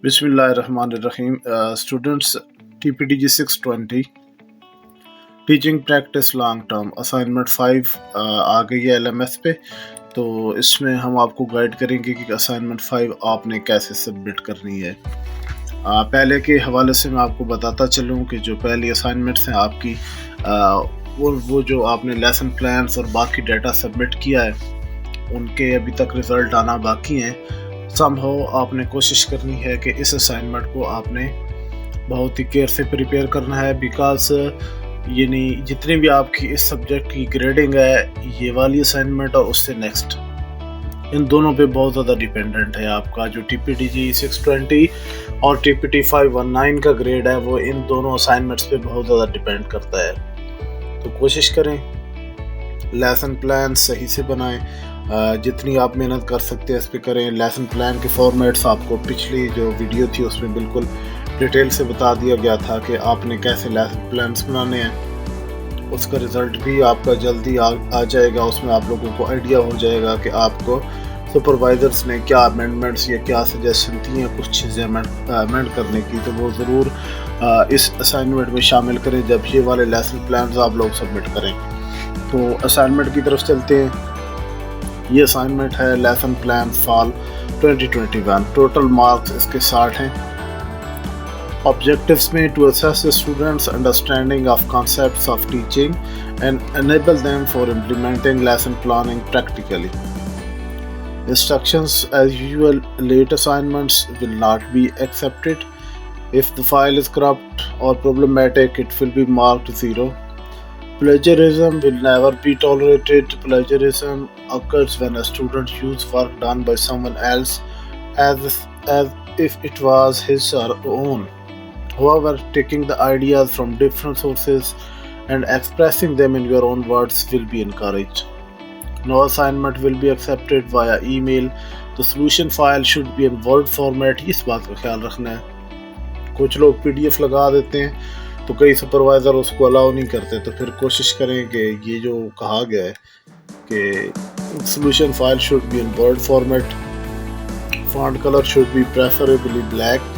बिस्मिल्लाहिर्रहमानिर्रहीम। Students, TPTG 620 teaching practice long term assignment 5 आ गई है LMS पे। तो इसमें हम आपको गाइड करेंगे कि असाइनमेंट 5 आपने कैसे सबमिट करनी है। पहले के हवाले से मैं आपको बताता चलूँ कि जो पहली असाइनमेंट्स हैं आपकी, वो जो आपने लेसन प्लान्स और बाकी डाटा सबमिट किया है उनके अभी तक रिज़ल्ट आना बाकी हैं। समहाउ आपने कोशिश करनी है कि इस असाइनमेंट को आपने बहुत ही केयर से प्रिपेयर करना है, बिकॉज यानी जितनी भी आपकी इस सब्जेक्ट की ग्रेडिंग है, ये वाली असाइनमेंट और उससे नेक्स्ट, इन दोनों पे बहुत ज़्यादा डिपेंडेंट है। आपका जो TPTG 620 और TPT 519 का ग्रेड है वो इन दोनों असाइनमेंट्स पे बहुत ज़्यादा डिपेंड करता है। तो कोशिश करें लेसन प्लान सही से बनाएं, जितनी आप मेहनत कर सकते हैं इस पर करें। लेसन प्लान के फॉर्मेट्स आपको पिछली जो वीडियो थी उसमें बिल्कुल डिटेल से बता दिया गया था कि आपने कैसे लेसन प्लान्स बनाने हैं। उसका रिज़ल्ट भी आपका जल्दी आ जाएगा। उसमें आप लोगों को आइडिया हो जाएगा कि आपको सुपरवाइज़र्स ने क्या अमेंडमेंट्स या क्या सजेशन दी हैं कुछ चीज़ें अमेंड करने की। तो वो ज़रूर इस असाइनमेंट में शामिल करें जब ये वाले लेसन प्लान्स आप लोग सबमिट करें। तो असाइनमेंट की तरफ चलते हैं। ये असाइनमेंट है lesson plan fall 2021। Total marks इसके 60 हैं। ऑब्जेक्टिव्स में to assess the students understanding of concepts of teaching and enable them for implementing lesson planning practically. Instructions as usual, late assignments will not be accepted. If the file is corrupt or problematic, it will be marked 0. Plagiarism will never be tolerated. Plagiarism occurs when a student uses work done by someone else as if it was his or her own. However, taking the ideas from different sources and expressing them in your own words will be encouraged. No assignment will be accepted via email. The solution file should be in Word format. इस बात का ख्याल रखना है। कुछ लोग PDF लगा देते हैं तो कई सुपरवाइज़र उसको अलाउ नहीं करते। तो फिर कोशिश करें कि ये जो कहा गया है कि solution file should be in Word format. Font color should be preferably black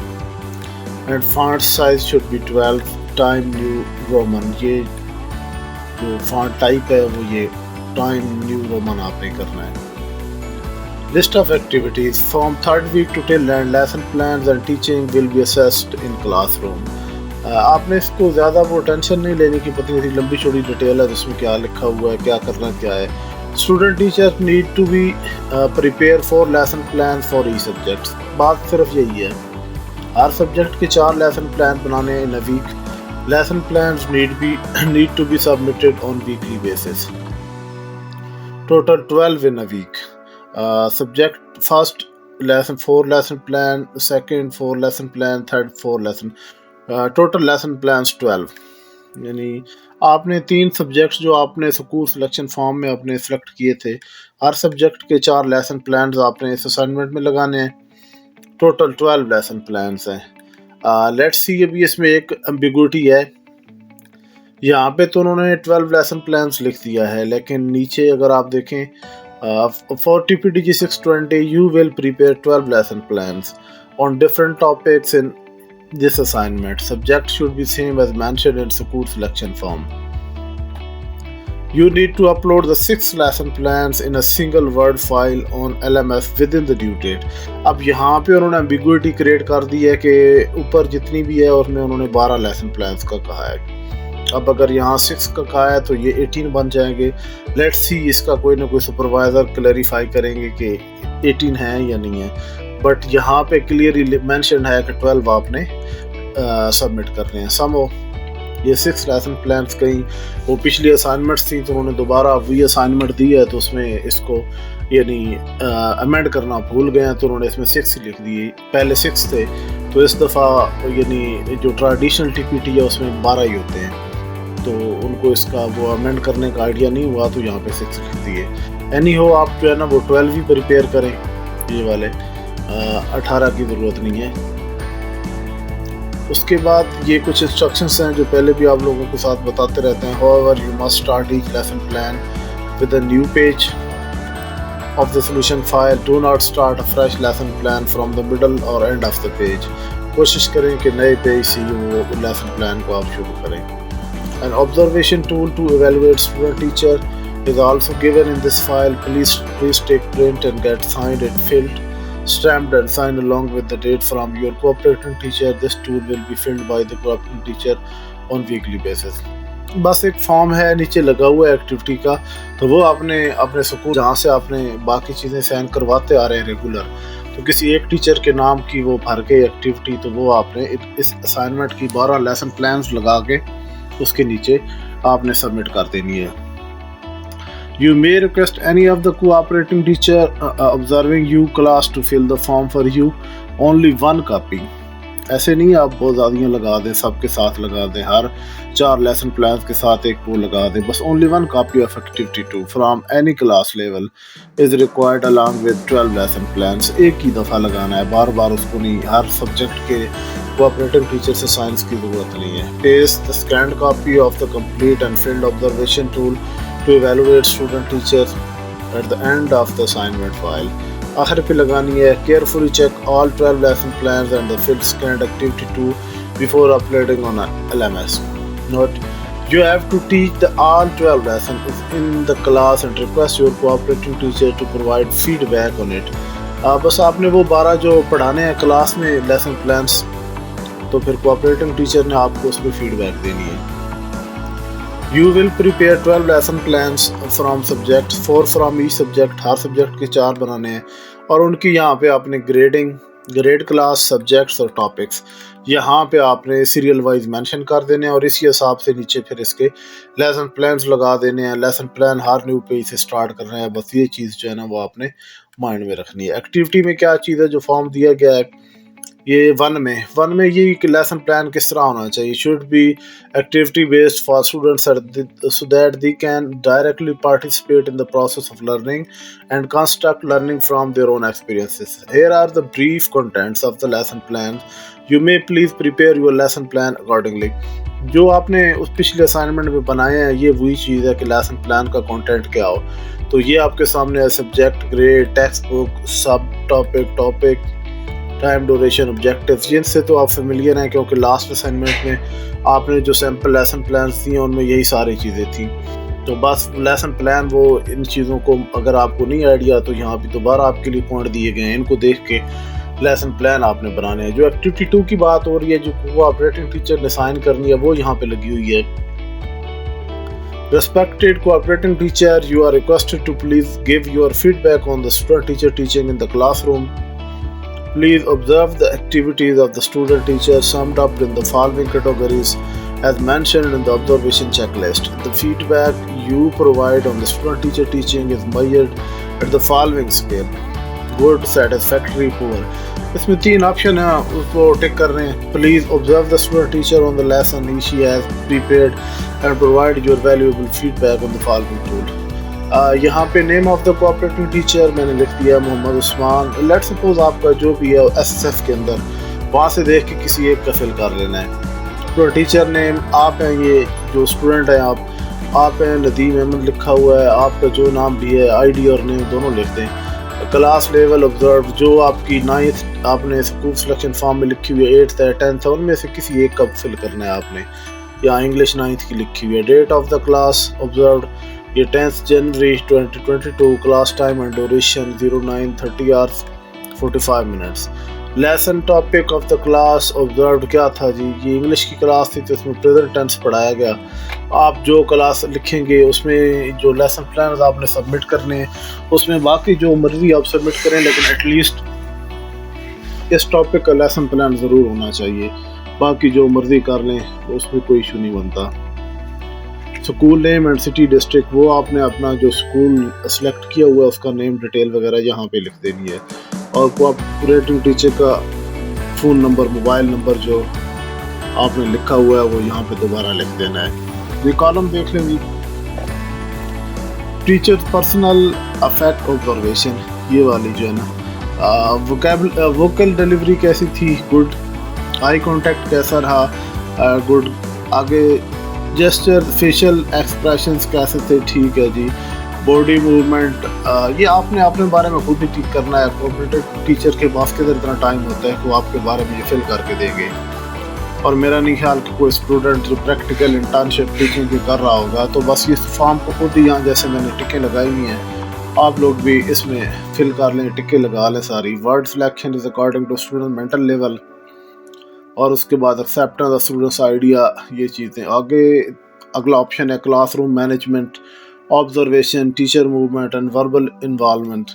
and font size should be 12 Times New Roman. ये जो font type है वो ये टाइम न्यू रोमन आपने करना है। List of activities from 3rd week to till end, lesson plans and teaching will be assessed in classroom. आपने इसको ज़्यादा वो टेंशन नहीं लेने की, पता नहीं लंबी चौड़ी डिटेल है जिसमें क्या लिखा हुआ है, क्या करना क्या है। Student teacher need to be prepare for lesson plan for E subjects. बात सिर्फ यही है, हर सब्जेक्ट के 4 लेसन प्लान बनाने in a week. Lesson plans need to be submitted on weekly basis. Total 12 in a week. Subject first lesson 4 lesson plan, second 4 lesson plan, third 4 lesson. Total lesson plans 12. यानी आपने 3 subjects जो आपने school selection form में अपने select किए थे, हर subject के 4 lesson plans आपने इस असाइनमेंट में लगाने हैं। टोटल 12 लेसन प्लान्स हैं। लेट्स सी, अभी इसमें एक एम्बिगुइटी है। यहाँ पे तो उन्होंने 12 लेसन प्लान्स लिख दिया है, लेकिन नीचे अगर आप देखें for TPTG 620 you will prepare 12 lesson plans on different topics in this assignment. Subject should be same as mentioned in school selection form. You need to upload the 6 lesson plans in a single word file on LMS within the due date. अब यहाँ पे उन्होंने ambiguity create कर दी है कि ऊपर जितनी भी है उसमें उन्होंने 12 लेसन प्लान्स का कहा है। अब अगर यहाँ 6 का कहा है तो ये 18 बन जाएंगे। लेट्स सी, इसका कोई ना कोई सुपरवाइज़र क्लैरिफाई करेंगे कि 18 है या नहीं है। बट यहाँ पे क्लियरली मेंशन है कि 12 आपने सबमिट करने हैं। समो ये 6 लेसन प्लान्स कहीं वो पिछली असाइनमेंट्स थी तो उन्होंने दोबारा वही असाइनमेंट दी है, तो उसमें इसको यानी अमेंड करना भूल गए हैं तो उन्होंने इसमें 6 लिख दिए। पहले 6 थे तो इस दफ़ा यानी जो ट्रेडिशनल TPT है उसमें 12 ही होते हैं, तो उनको इसका वो अमेंड करने का आइडिया नहीं हुआ तो यहाँ पे 6 लिख दिए। एनी हो, आप जो है ना वो 12 ही प्रिपेयर करें, ये वाले 18 की ज़रूरत नहीं है। उसके बाद ये कुछ इंस्ट्रक्शंस हैं जो पहले भी आप लोगों के साथ बताते रहते हैं। However, you must start each lesson plan with a new page. of the solution file. Do not start a fresh lesson plan from the middle or end of the page. कोशिश करें कि नए पेज से वो lesson plan को आप शुरू करें. An observation tool to evaluate student teacher is also given in this file. Please take print and get signed and filled, stamped and signed along with the date from your cooperating teacher. This tool will be filled by the cooperating teacher on weekly basis. बस एक form है नीचे लगा हुआ है activity का, तो वो आपने अपने स्कूल जहाँ से आपने बाकी चीज़ें साइन करवाते आ रहे हैं रेगुलर, तो किसी एक टीचर के नाम की वो भर के एक्टिविटी, तो वो आपने इस असाइनमेंट की 12 लेसन प्लान्स लगा के उसके नीचे आपने सबमिट कर देनी है. You may request any of the cooperating teacher observing you class to fill the form for you. Only one copy. ऐसे नहीं आप बहुत ज़्यादा लगा दें, सबके साथ लगा दें, हर 4 लेसन प्लान्स के साथ एक वो लगा दें. बस only one copy of activity 2 from any class level is required along with 12 lesson plans. एक ही दफ़ा लगाना है, बार बार उसको नहीं. हर सब्जेक्ट के कोऑपरेटिव टीचर से साइंस की ज़रूरत नहीं है. Paste the scanned copy of the complete and filled observation tool to evaluate student teachers at the end of the assignment file. आखिर पे लगानी है. Carefully check all 12 lesson plans and the filled scanned activity 2 before uploading on LMS. Note: you have to teach the all 12 lessons in the class and request your cooperating teacher to provide feedback on it. बस आपने वो 12 जो पढ़ाने हैं class में lesson plans, तो फिर cooperating teacher ने आपको उस पर फीडबैक देनी है. You will prepare 12 lesson plans from subjects, 4 from each subject. Her subject के 4 बनाने हैं और उनकी यहाँ पे आपने ग्रेड क्लास सब्जेक्ट्स और टॉपिक्स यहाँ पे आपने सीरियल वाइज मेंशन कर देने हैं और इसी हिसाब से नीचे फिर इसके लेसन प्लान्स लगा देने हैं. लेसन प्लान हर न्यू पेज से स्टार्ट कर रहे हैं. बस ये चीज़ जो है ना वो आपने माइंड में रखनी है. एक्टिविटी में क्या चीज़ है, जो फॉर्म दिया गया है ये 1 में ये कि लेसन प्लान किस तरह होना चाहिए. Should be activity based for students so that they can directly participate in the process of learning and construct learning from their own experiences. Here are the brief contents of the lesson plan. You may please prepare your lesson plan accordingly. जो आपने उस पिछले assignment में बनाए हैं ये वही चीज़ है कि लेसन प्लान का कंटेंट क्या हो. तो ये आपके सामने है: सब्जेक्ट, ग्रेड, टेक्स्ट बुक, सब टॉपिक, टाइम ड्यूरेशन, ऑब्जेक्टिव्स. जिनसे तो आप फेमिलियर हैं क्योंकि लास्ट असाइनमेंट में आपने जो सैम्पल लेसन प्लान्स दिए उनमें यही सारी चीज़ें थी. तो बस लेसन प्लान वो इन चीज़ों को अगर आपको नहीं आइडिया तो यहाँ पे दोबारा आपके लिए पॉइंट दिए गए हैं, इनको देख के लेसन प्लान आपने बनाने हैं. जो एक्टिविटी 2 की बात हो रही है, जो कोऑपरेटिंग टीचर ने साइन करनी है, वो यहाँ पे लगी हुई है. Respected cooperating teacher, you are requested to please give your feedback on the student teacher teaching in the classroom. Please observe the activities of the student teacher summed up in the following categories as mentioned in the observation checklist. The feedback you provide on the student teacher teaching is measured at the following scale: good, satisfactory, poor. इसमें 3 option है, उसको टिक कर रहे हैं. Please observe the student teacher on the lesson she has prepared and provide your valuable feedback on the following tool. यहाँ पे name of the cooperating teacher मैंने लिख दिया मोहम्मद उस्मान. लेट सपोज आपका जो भी है एसएसएफ के अंदर, वहाँ से देख के किसी एक का फिल कर लेना है. तो टीचर नेम आप हैं, ये जो स्टूडेंट हैं आप हैं, नदीम अहमद लिखा हुआ है. आपका जो नाम भी है, आईडी और नेम दोनों लिख दें. क्लास लेवल ऑब्जर्व, जो आपकी 9th आपने स्कूल सिलेक्शन फॉर्म में लिखी हुई है, 8th है, 10th है, उनमें से किसी एक का फिल करना है आपने. या इंग्लिश 9th की लिखी हुई है. Date of the class observe, ये 10th जनवरी 2022. Class time and duration 09:30 hours 45 minutes. Lesson topic of the class observe क्या था जी, ये इंग्लिश की क्लास थी तो इसमें प्रेजेंट टेंस पढ़ाया गया. आप जो क्लास लिखेंगे उसमें जो लेसन प्लान आपने सबमिट करने हैं, उसमें बाकी जो मर्जी आप सबमिट करें, लेकिन एटलीस्ट इस टॉपिक का लेसन प्लान ज़रूर होना चाहिए. बाकी जो मर्जी कर लें उसमें कोई इशू नहीं बनता. School name and city district, वो आपने अपना जो स्कूल सेलेक्ट किया हुआ है उसका नेम डिटेल वगैरह यहाँ पे लिख देनी है. और कोऑपरेटिव टीचर का फ़ोन नंबर, मोबाइल नंबर जो आपने लिखा हुआ है वो यहाँ पे दोबारा लिख देना है. ये कॉलम देख लेंगे. टीचर पर्सनल अफेक्ट ऑब्जर्वेशन, ये वाली जो है ना, वोकल डिलीवरी कैसी थी, गुड. आई कांटेक्ट कैसा रहा, गुड. आगे जेस्चर, फेशियल एक्सप्रेशंस कैसे थे, ठीक है जी. बॉडी मूवमेंट, ये आपने अपने बारे में खुद ही ठीक करना है। कॉम्पिटेंट टीचर के पास किधर इतना टाइम होता है कि वो आपके बारे में ये फिल करके देंगे। और मेरा नहीं ख्याल कि कोई स्टूडेंट जो प्रैक्टिकल इंटर्नशिप टीचिंग भी कर रहा होगा, तो बस इस फॉर्म को खुद ही यहाँ जैसे मैंने टिकें लगाई हुई हैं, आप लोग भी इसमें फिल कर लें, टिकें लगा लें सारी। Word selection is according to student mental level, और उसके बाद एक्सेप्टेंस ऑफ स्टूडेंट्स आइडिया, ये चीज़ें। आगे अगला ऑप्शन है classroom management, observation, teacher movement and verbal involvement.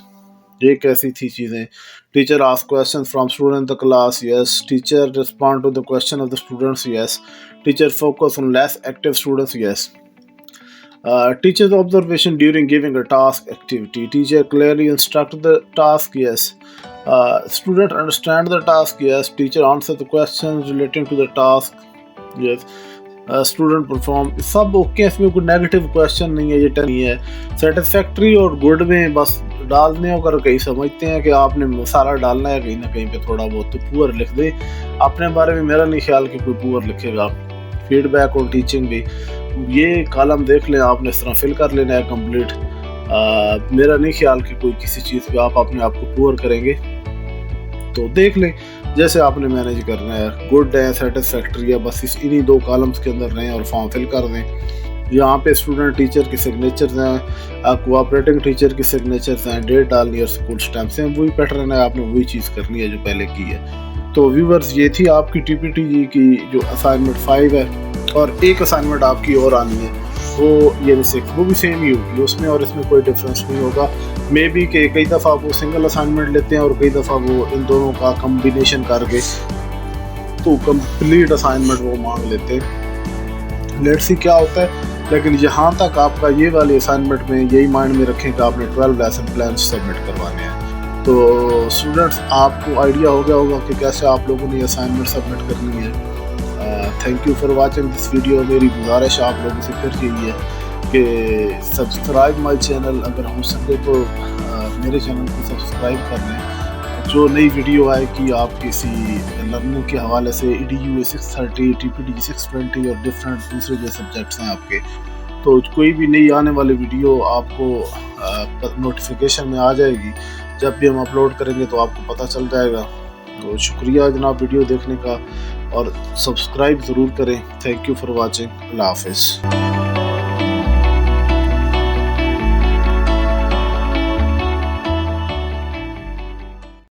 ये कैसी थी चीज़ें? Teacher ask question from student the class, yes. Teacher respond to the question of the students, yes. Teacher focus on less active students, yes. Teacher's observation during giving a task activity. Teacher clearly instruct the task, yes. Student understand the task, yes. Teacher answer the questions relating to the task, yes. Student perform, सब okay, इसमें कोई negative question नहीं है, ये नहीं है। Satisfactory और good में बस डालने होकर कहीं समझते हैं कि आपने सारा डालना है, कहीं ना कहीं पे थोड़ा बहुत तो पुअर लिख दे। अपने बारे में मेरा नहीं ख्याल कि कोई पुअर लिखेगा। फीडबैक और टीचिंग भी, ये कॉलम देख लें, आपने इस तरह फिल कर लेना है कंप्लीट। मेरा नहीं ख्याल कि कोई किसी चीज़ पे आप अपने आप को पुअर करेंगे, तो देख लें जैसे आपने मैनेज करना है। गुड है, सेटिस्फैक्ट्री है, बस इस इन्हीं दो कॉलम्स के अंदर रहें और फॉर्म फिल कर दें। यहाँ पे स्टूडेंट टीचर के सिग्नेचर्स हैं, कोऑपरेटिंग टीचर के सिग्नेचर्स हैं, डेट डालनी है और स्कूल स्टैम्प्स हैं। वही पैटर्न है, आपने वही चीज़ करनी है जो पहले की है। तो व्यूवर्स, ये थी आपकी टीपीटी की जो असाइनमेंट 5 है, और एक असाइनमेंट आपकी और आनी है, वो ये 6, वो भी सेम ही होगी, उसमें और इसमें कोई डिफरेंस नहीं होगा। मे बी कि कई दफ़ा वो सिंगल असाइनमेंट लेते हैं और कई दफ़ा वो इन दोनों का कम्बिनेशन करके तो कंप्लीट असाइनमेंट वो मांग लेते हैं। लेट्स सी क्या होता है। लेकिन यहाँ तक आपका ये वाली असाइनमेंट में यही माइंड में रखें कि आपने 12 लेसन प्लान सबमिट करवाने हैं। तो स्टूडेंट्स, आपको आइडिया हो गया होगा कि कैसे आप लोगों ने असाइनमेंट सबमिट करनी है। Thank you for watching this video. मेरी गुजारिश आप लोगों से फिर यही है कि सब्सक्राइब माय चैनल, अगर हो सके तो मेरे चैनल को सब्सक्राइब कर लें। जो नई वीडियो आएगी आप किसी लर्निंग के हवाले से, EDU 630, TPT 620 और डिफरेंट दूसरे जो सब्जेक्ट्स हैं आपके, तो कोई भी नई आने वाली वीडियो आपको नोटिफिकेशन में आ जाएगी। जब भी हम अपलोड करेंगे तो आपको पता चल जाएगा। तो शुक्रिया जनाब वीडियो देखने का, और सब्सक्राइब ज़रूर करें। Thank you for watching. अल्लाह हाफ़िज़।